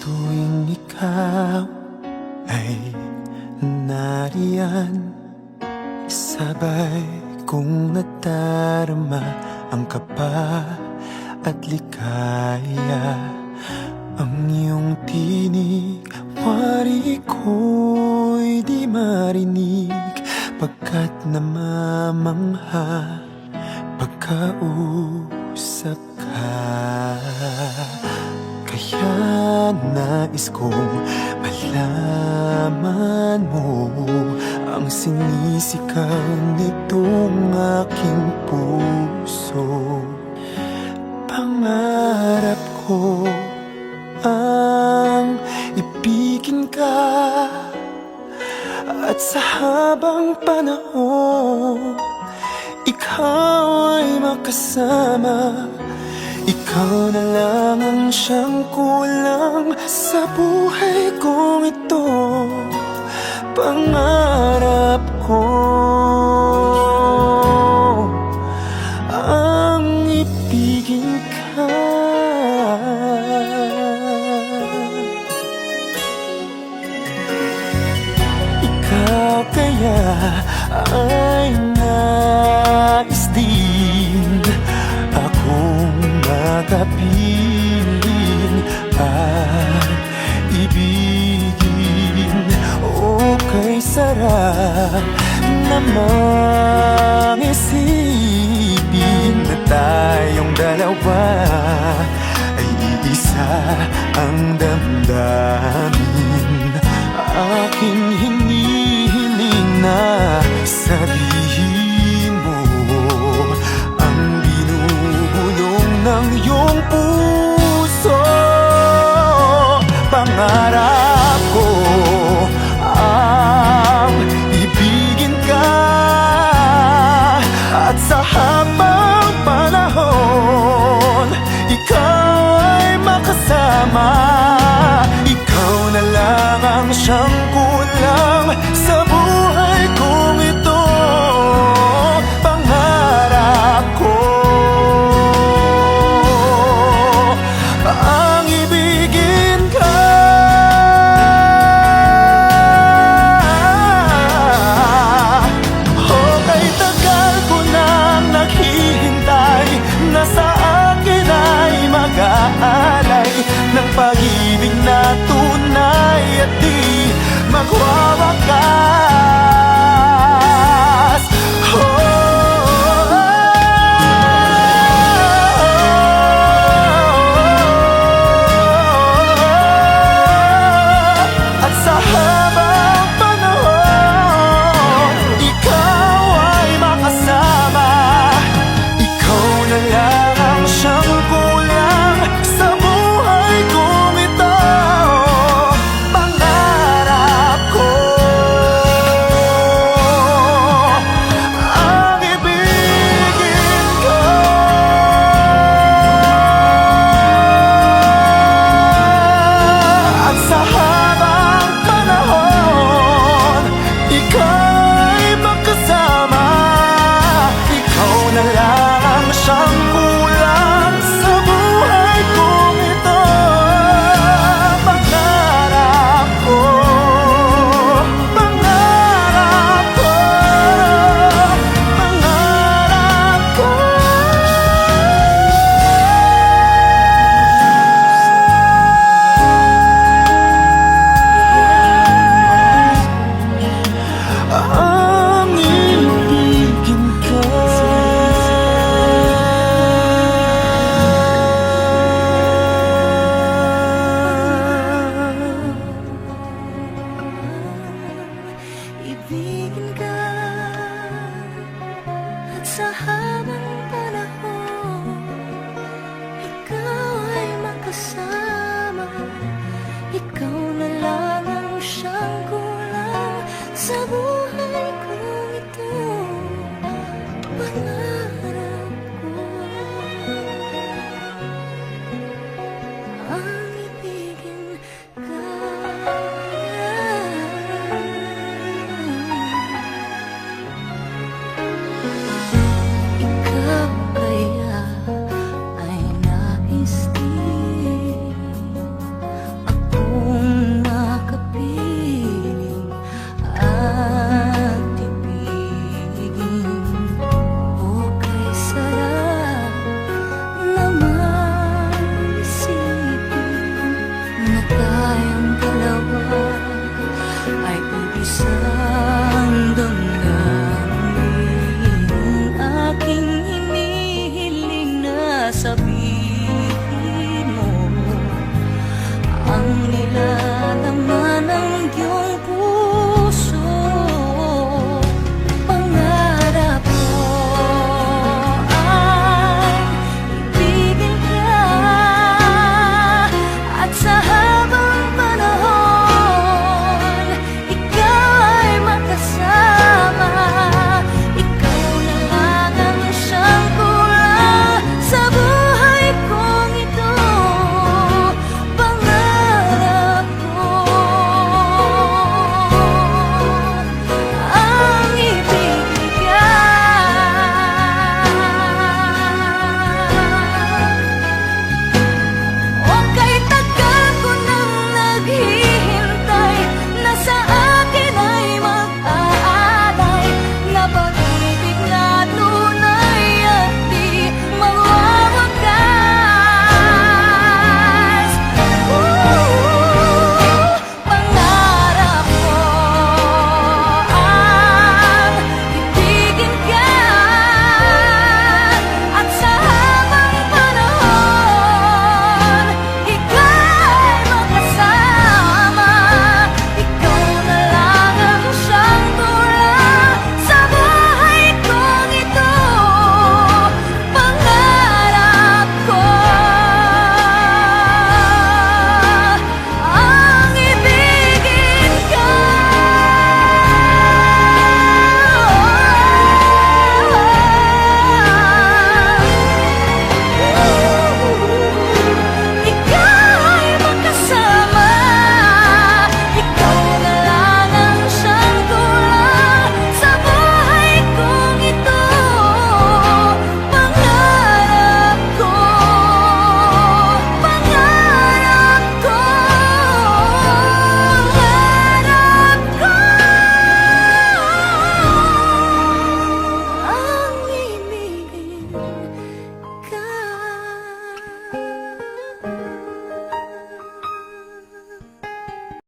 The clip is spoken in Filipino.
tuwing ikaw ay nariyan, sabay kong nadarama ang kaba at likaya. Ang iyong tinig, wari ko'y di marinig, pagkat namamangha pagkausap ka. Kaya nais kong malaman mo ang sinisigaw nitong aking puso. Pangarap ko ang ibigin ka, at sa habang panahon ikaw ay makasama. Ikaw na lang ang siyang kulang sa buhay kong ito. Pangarap ko ang ibigin ka. Ikaw kaya ay nais din akong makapiling at ibigin. O kay sarap namang isipin na tayong dalawa ay iisa ang damdamin. Aking hinihiling na sabihin mo ang binubulong ng iyong puso. Pangarap ko ang ibigin ka, at sa habang panahon ikaw ay makasama. Ikaw na lang ang siyang kulang sa buhay kong ito. Pangarap ko ang ibigin ka. Okay, tagal ko nang naghihintay na sa akin ay mag-aalay ng pag-ibig na tunay at di magwawakas. At sa habang panahon ikaw ay makasama. Ikaw na lang ang siyang kulang sa buhay kong ito. Pangarap ko ang ibigin ko. At sa habang panahon ikaw ay magkasama. Ikaw na lang ang siyang kulang sa buhay kong ito. Pangarap ko, pangarap ko, pangarap ko. nila